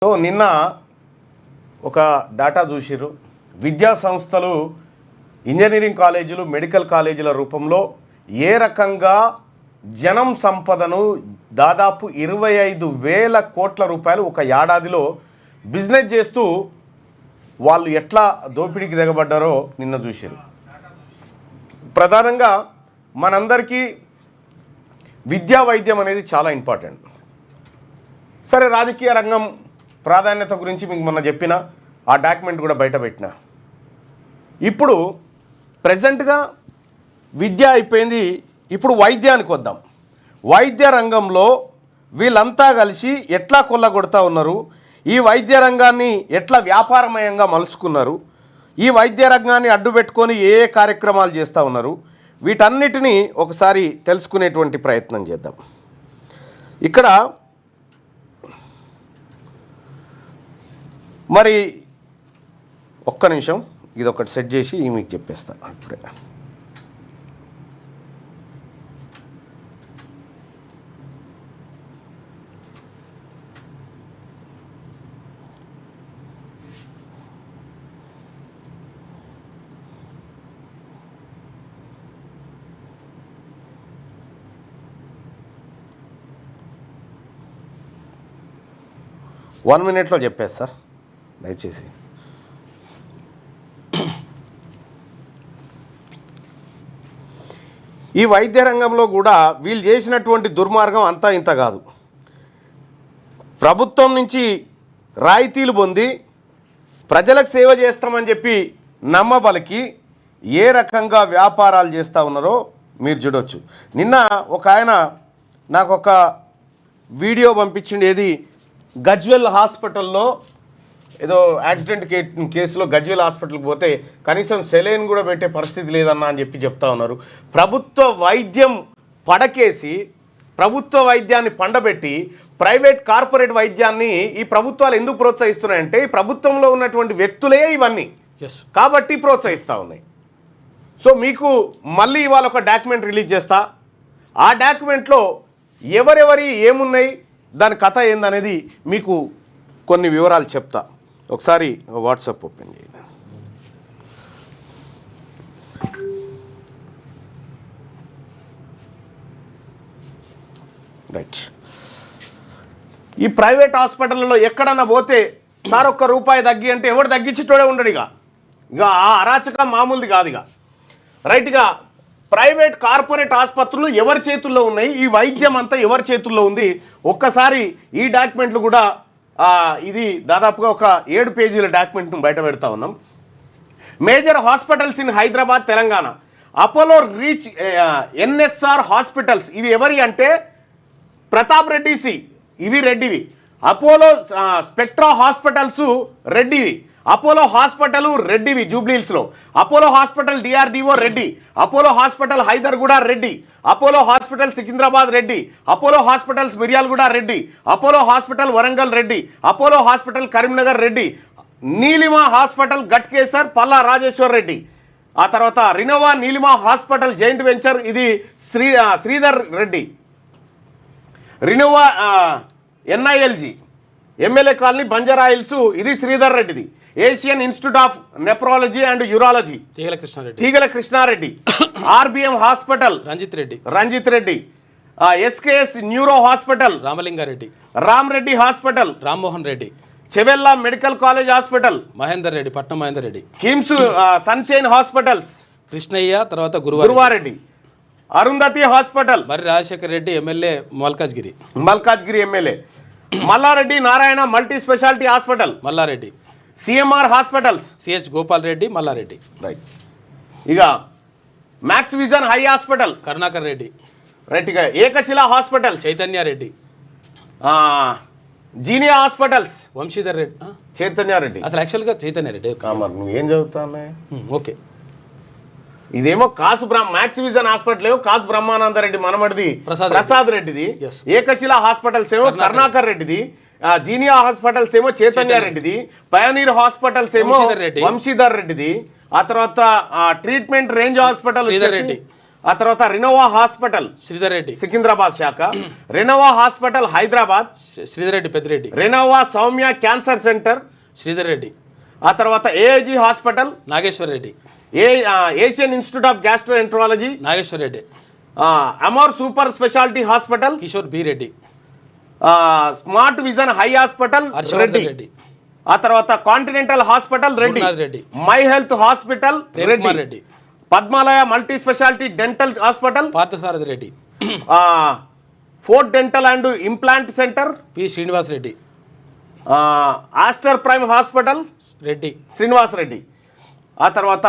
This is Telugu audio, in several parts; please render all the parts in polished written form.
సో నిన్న ఒక డాటా చూసిర్రు, విద్యా సంస్థలు ఇంజనీరింగ్ కాలేజీలు మెడికల్ కాలేజీల రూపంలో ఏ రకంగా జనం సంపదను దాదాపు 25,000 కోట్ల రూపాయలు ఒక ఏడాదిలో బిజినెస్ చేస్తూ వాళ్ళు ఎట్లా దోపిడీకి దిగబడ్డారో నిన్న చూసారు. ప్రధానంగా మనందరికీ విద్యా వైద్యం అనేది చాలా ఇంపార్టెంట్. సరే, రాజకీయ రంగం ప్రాధాన్యత గురించి మీకు మొన్న చెప్పిన ఆ డాక్యుమెంట్ కూడా బయట పెట్టిన. ఇప్పుడు ప్రజెంట్గా విద్య అయిపోయింది, ఇప్పుడు వైద్యానికి వద్దాం. వైద్య రంగంలో వీళ్ళంతా కలిసి ఎట్లా కొల్లగొడతా ఉన్నారు, ఈ వైద్య రంగాన్ని ఎట్లా వ్యాపారమయంగా మలుచుకున్నారు, ఈ వైద్య రంగాన్ని అడ్డుపెట్టుకొని ఏ ఏ కార్యక్రమాలు చేస్తూ ఉన్నారు, వీటన్నిటినీ ఒకసారి తెలుసుకునేటువంటి ప్రయత్నం చేద్దాం. ఇక్కడ మరి ఒక్క నిమిషం ఇది ఒకటి సెట్ చేసి మీకు చెప్పేస్తాను ఇప్పుడే. వన్ మినిట్లో చెప్పేస్తా దయచేసి. ఈ వైద్య రంగంలో కూడా వీళ్ళు చేసినటువంటి దుర్మార్గం అంతా ఇంత కాదు. ప్రభుత్వం నుంచి రాయితీలు పొంది ప్రజలకు సేవ చేస్తామని చెప్పి నమ్మబలికి ఏ రకంగా వ్యాపారాలు చేస్తూ ఉన్నారో మీరు చూడవచ్చు. నిన్న ఒక ఆయన నాకు ఒక వీడియో పంపించింది. ఏది గజ్వెల్ హాస్పిటల్లో ఏదో యాక్సిడెంట్ కేసులో గజ్వెల్ హాస్పిటల్కి పోతే కనీసం సెలైన్ కూడా పెట్టే పరిస్థితి లేదన్నా అని చెప్పి చెప్తా ఉన్నారు. ప్రభుత్వ వైద్యం పడకేసి ప్రభుత్వ వైద్యాన్ని పండబెట్టి ప్రైవేట్ కార్పొరేట్ వైద్యాన్ని ఈ ప్రభుత్వాలు ఎందుకు ప్రోత్సహిస్తున్నాయంటే ఈ ప్రభుత్వంలో ఉన్నటువంటి వ్యక్తులే ఇవన్నీ కాబట్టి ప్రోత్సహిస్తూ ఉన్నాయి. సో మీకు మళ్ళీ ఇవాళ ఒక డాక్యుమెంట్ రిలీజ్ చేస్తా. ఆ డాక్యుమెంట్లో ఎవరెవరి ఏమున్నాయి, దాని కథ ఏందనేది మీకు కొన్ని వివరాలు చెప్తా. ఒకసారి వాట్సాప్ ఓపెన్ చేయండి. రైట్, ఈ ప్రైవేట్ హాస్పిటల్లో ఎక్కడన్నా పోతే సార్ ఒక్క రూపాయి తగ్గి అంటే ఎవడు తగ్గించేటోడే ఉండడు. ఇక ఆ అరాచక మామూలుది కాదు. ఇక రైట్గా ప్రైవేట్ కార్పొరేట్ ఆసుపత్రులు ఎవరి చేతుల్లో ఉన్నాయి, ఈ వైద్యం అంతా ఎవరి చేతుల్లో ఉంది. ఒక్కసారి ఈ డాక్యుమెంట్లు కూడా ఇది దాదాపుగా ఒక 7 పేజీల డాక్యుమెంట్ను బయట పెడతా ఉన్నాం. Major hospitals in Hyderabad Telangana, Apollo Reach NSR hospitals. ఇవి ఎవరి అంటే ప్రతాప్ రెడ్డిసి, ఇవి రెడ్డివి. అపోలో స్పెక్ట్రా హాస్పిటల్స్ రెడ్డివి. అపోలో హాస్పిటల్ రెడ్డివి జూబ్లీహిల్స్లో. Apollo hospital DRDO Reddy. Apollo hospital Hyderguda Reddy. Apollo hospital Secunderabad Reddy. Apollo hospitals Miryalaguda Reddy. Apollo hospital Warangal Reddy. Apollo hospital Karimnagar Reddy. Neelima hospital Ghatkesar Palla Rajeshwar Reddy. ఆ తర్వాత Renova Neelima hospital joint venture, ఇది Sridhar Reddy. Renova ఎన్ఐఎల్జీ MLA colony Banjara Hills, ఇది శ్రీధర్ రెడ్డిది. Asian institute of nephrology and urology Teegala Krishna Reddy. RBM hospital Ranjith Reddy. SKS neuro hospital Ramalinga Reddy. Ram Reddy hospital Rammohan Reddy. Chevella medical college hospital Mahender Reddy, Patnam Mahender Reddy. KIMS sunshine hospitals Krishnaiah, తర్వాత గురువారెడ్డి. అరుంధతి హాస్పిటల్ మరి Rajasekhar Reddy MLA Malkajgiri MLA. Malla Reddy Narayana multi speciality hospital Malla Reddy. CMR hospitals CH Gopal Reddy Malla Reddy. Right, ఇక Max Vision high hospital Karunakar Reddy. రైట్గా Ekashila hospital Chaitanya Reddy. Zenia hospitals Vamshidhar Reddy, Chaitanya Reddy. అసలు యాక్చువల్గా చైతన్య రెడ్డి. నువ్వేం చదువుతానే? ఓకే, ఇదేమో మ్యాక్స్ విజన్ హాస్పిటల్ ఏమో కాసు బ్రహ్మానందరెడ్డి మనమడిది ప్రసాద్ రెడ్డిది. ఏకశిల హాస్పిటల్స్ ఏమో కరుణాకర్ రెడ్డిది. జీనియా హాస్పిటల్స్ ఏమో చైతన్య రెడ్డిది. పయనీర్ హాస్పిటల్స్ ఏమో వంశీధర్ రెడ్డిది. ఆ తర్వాత ట్రీట్మెంట్ రేంజ్ హాస్పిటల్ ఆ తర్వాత రినోవా హాస్పిటల్ శ్రీధర్ రెడ్డి సికింద్రాబాద్ శాఖ, Renova hospital Hyderabad Sridhar Reddy Peddireddy, Renova Soumya cancer centre Sridhar Reddy, ఆ తర్వాత AIG hospital Nageswar Reddy, Asian institute of gastroenterology Nageswar Reddy, Amor super speciality hospital Kishore B Reddy, smart vision high hospital Reddy, Reddy, ఆ తర్వాత continental hospital Reddy, Reddy, my health hospital Reddy, Reddy, Padmalaya multi speciality dental hospital Parthasarathy Reddy, fort dental and implant centre P Srinivas Reddy, Aster prime hospital Reddy Srinivas Reddy, ఆ తర్వాత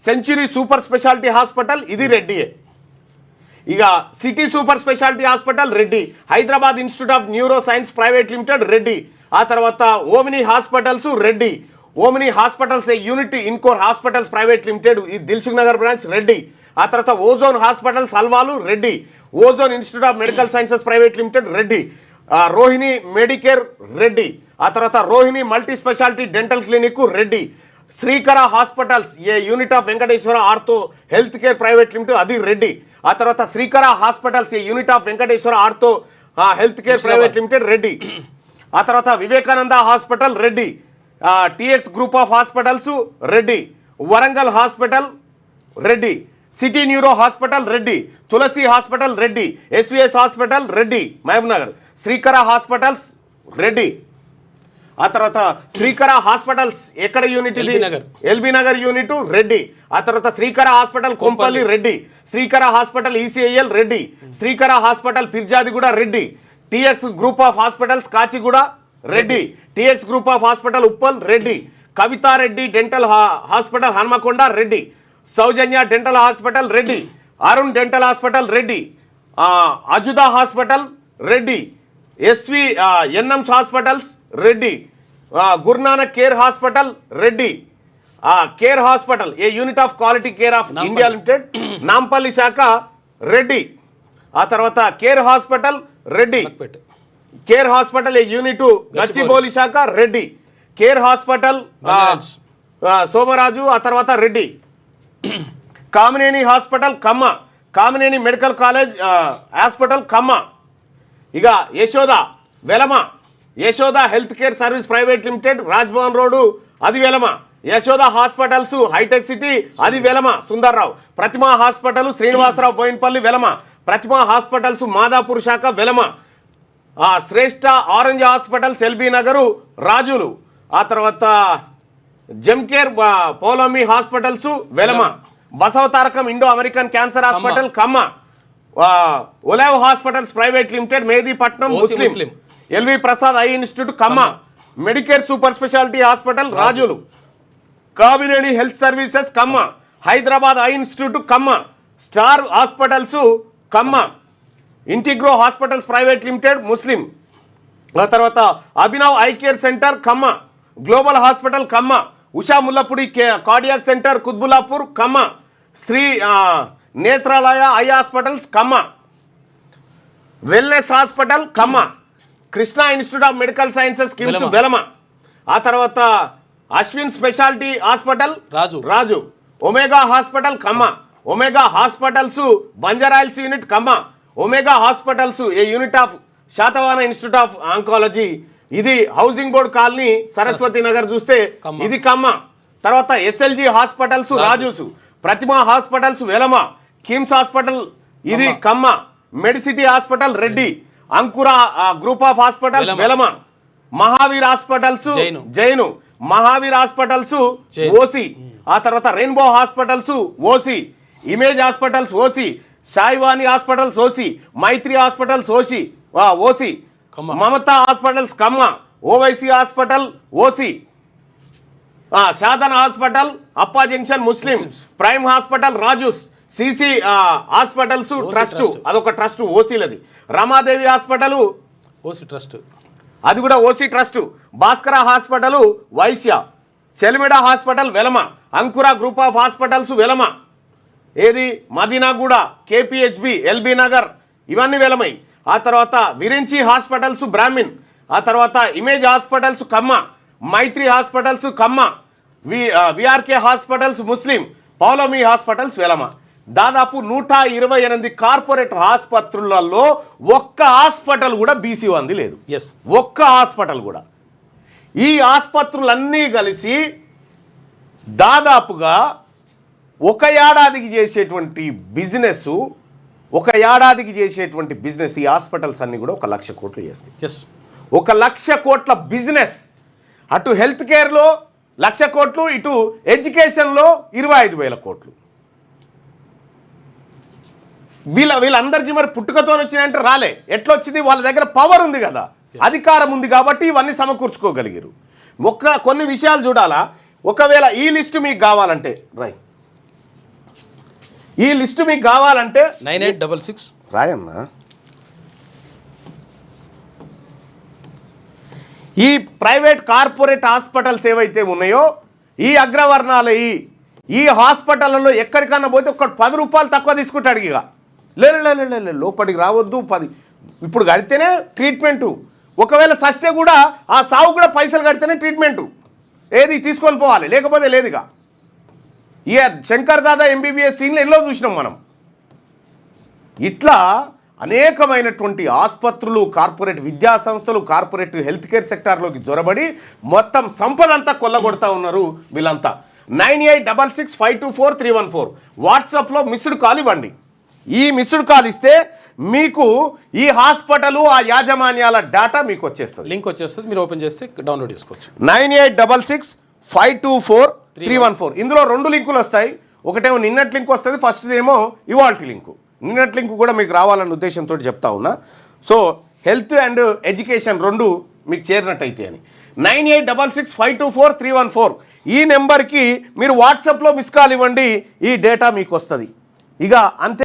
సెంచురీ సూపర్ స్పెషాలిటీ హాస్పిటల్ ఇది రెడ్డియే. ఇక city super speciality hospital Reddy, Hyderabad institute of neuro science private limited Reddy, ఆ తర్వాత ఓమినీ hospitals Reddy, ఓమినీ hospitals a unit ఇన్కోర్ hospitals private limited ఈ దిల్సుఖ్ నగర్ బ్రాంచ్ రెడ్డి, ఆ తర్వాత ozone hospitals Alwal Reddy, ozone institute of medical sciences private limited Reddy, Rohini Medicare Reddy, ఆ తర్వాత Rohini multi speciality dental clinic Reddy, Srikara hospitals a unit of Venkateswara ortho health care private limited అది రెడ్డి, ఆ తర్వాత Srikara hospitals a unit of Venkateswara ortho health care private limited Reddy, ఆ తర్వాత Vivekananda hospital Reddy, TX group of hospitals Reddy, Warangal hospital Reddy, city neuro hospital Reddy, Tulasi hospital Reddy, SVS hospital Reddy Mahabub Nagar, Srikara hospitals Reddy, ఆ తర్వాత శ్రీకర హాస్పిటల్స్ ఎక్కడ యూనిట్ ఇది ఎల్బీ నగర్ యూనిట్ రెడ్డి, ఆ తర్వాత Srikara hospital Kompally Reddy, Srikara hospital ECIL Reddy, Srikara hospital Peerzadiguda Reddy, TX group of hospitals Kachiguda Reddy, TX group of hospital Uppal Reddy, Kavitha Reddy dental hospital Hanamkonda Reddy, Soujanya dental hospital Reddy, Arun dental hospital Reddy, Ajuda hospital Reddy, SV NMS hospitals Reddy, Guru Nanak care hospital Reddy, care hospital a unit of quality care of India limited Nampally శాఖ రెడ్డి, ఆ తర్వాత care hospital Reddy, care hospital a unit Gachibowli శాఖ రెడ్డి, కేర్ హాస్పిటల్ సోమరాజు, ఆ తర్వాత Reddy, Kamineni hospital Kamma, Kamineni medical college hospital Kamma, ఇక Yashoda Velama, Yashoda health care service private limited Raj Bhavan road అది Velama, Yashoda hospitals hitech city అది వెలమ సుందర్రావు, ప్రతిమా హాస్పిటల్ శ్రీనివాసరావు బోయిన్పల్లి వెలమ, ప్రతిమా హాస్పిటల్స్ మాదాపూర్ శాఖ Velama, Shreshta orange hospitals LB Nagar రాజులు, ఆ తర్వాత gemcare Polomi hospitals Velama, Basavatarakam Indo American cancer hospital Kamma, olive hospitals private limited Mehdipatnam Muslim, LV Prasad eye institute Kamma, medicare super speciality hospital రాజులు, Kamineni health services Kamma, Hyderabad eye institute Kamma, star hospitals Kamma, integro hospitals private limited Muslim, ఆ తర్వాత Abhinav eye care centre Kamma, global hospital Kamma, Usha Mullapudi cardiac centre Quthbullapur Kamma, Sri Netralaya eye hospitals Kamma, wellness hospital Kamma, Krishna institute of medical sciences KIMS Velama, ఆ తర్వాత Ashwin speciality hospital Raju, omega hospital Kamma, omega hospitals Banjara Hills unit Kamma, omega hospitals a unit of Satavahana institute of oncology ఇది housing board colony Saraswati Nagar చూస్తే ఇది ఖమ్మ, తర్వాత SLG hospitals Rajus, Pratima hospitals Velama, KIMS hospital ఇది Kamma, medicity hospital Reddy, Ankura group of hospitals Velama, Mahavir hospitals Jain, Mahavir hospitals OC, ఆ తర్వాత rainbow hospitals OC, image hospitals OC, Saivani hospitals OC, Maitri hospitals OC, Mamata hospitals Kamma, Owaisi hospital OC, Sadhana hospital అప్పా junction Muslim, prime hospital Rajus, CC hospitals trust అదొక ట్రస్ట్ ఓసీలది, రమాదేవి హాస్పిటల్ ఓసీ ట్రస్ట్ అది కూడా OC trust, Bhaskara hospital Vaishya, Chelimida hospital Velama, Ankura group of hospitals Velama, ఏది మదీనాగూడ, కేపీహెచ్బి, ఎల్బీ నగర్ ఇవన్నీ వెలమై, ఆ తర్వాత విరించి హాస్పిటల్స్ బ్రాహ్మిన్, ఆ తర్వాత ఇమేజ్ హాస్పిటల్స్ ఖమ్మ, మైత్రి హాస్పిటల్స్ ఖమ్మ, విఆర్కే హాస్పిటల్స్ ముస్లిం, పౌలోమి హాస్పిటల్స్ వెలమ. దాదాపు 128 కార్పొరేట్ ఆసుపత్రులలో ఒక్క హాస్పిటల్ కూడా బీసీ వంది లేదు. ఎస్. ఒక్క హాస్పిటల్ కూడా. ఈ ఆసుపత్రులన్నీ కలిసి దాదాపుగా ఒక ఏడాదికి చేసేటువంటి బిజినెస్ ఈ హాస్పిటల్స్ అన్నీ కూడా 1 లక్ష కోట్లు చేస్తాయి. ఎస్. 1 లక్ష కోట్ల బిజినెస్. అటు హెల్త్ కేర్లో 1 లక్ష కోట్లు, ఇటు ఎడ్యుకేషన్లో 25,000 కోట్లు. వీళ్ళందరికీ మరి పుట్టుకతో వచ్చినాయంటే రాలే. ఎట్లొచ్చింది? వాళ్ళ దగ్గర పవర్ ఉంది కదా, అధికారం ఉంది కాబట్టి ఇవన్నీ సమకూర్చుకోగలిగారు. కొన్ని విషయాలు చూడాలా. ఒకవేళ ఈ లిస్టు మీకు కావాలంటే ఈ లిస్టు మీకు కావాలంటే 9866 రాయన్నా. ఈ ప్రైవేట్ కార్పొరేట్ హాస్పిటల్స్ ఏవైతే ఉన్నాయో ఈ అగ్రవర్ణాల ఈ హాస్పిటల్లో ఎక్కడికన్నా పోతే ఒక 10 రూపాయలు తక్కువ తీసుకుంటాడు. ఇక లే లోపలికి రావద్దు, 10 ఇప్పుడు కడితేనే ట్రీట్మెంటు. ఒకవేళ సస్తే కూడా ఆ సావు కూడా పైసలు కడితేనే ట్రీట్మెంటు. ఏది తీసుకొని పోవాలి, లేకపోతే లేదుగా. ఇక శంకర్ దాదా ఎంబీబీఎస్ సీన్లు ఎన్నో చూసినాం మనం. ఇట్లా అనేకమైనటువంటి ఆసుపత్రులు, కార్పొరేట్ విద్యా సంస్థలు, కార్పొరేట్ హెల్త్ కేర్ సెక్టార్లోకి జొరబడి మొత్తం సంపద అంతా కొల్లగొడతా ఉన్నారు వీళ్ళంతా. 9866524314 వాట్సాప్లో మిస్డ్ కాల్ ఇవ్వండి. ఈ మిస్డ్ కాల్ ఇస్తే మీకు ఈ హాస్పిటల్ ఆ యాజమాన్యాల డేటా మీకు వచ్చేస్తుంది, లింక్ వచ్చేస్తుంది. మీరు ఓపెన్ చేస్తే డౌన్లోడ్ చేసుకోవచ్చు. 9866524314 ఇందులో 2 లింకులు వస్తాయి. ఒకటేమో నిన్నటి లింక్ వస్తుంది, ఫస్ట్ ఏమో ఇవాల్టి లింకు. నిన్నటి లింక్ కూడా మీకు రావాలన్న ఉద్దేశంతో చెప్తా ఉన్నా. సో హెల్త్ అండ్ ఎడ్యుకేషన్ 2 మీకు చేరినట్టయితే అని. 9866524314 ఈ నెంబర్కి మీరు వాట్సాప్లో మిస్ కాల్ ఇవ్వండి. ఈ డేటా మీకు వస్తుంది. ఇక అంతే.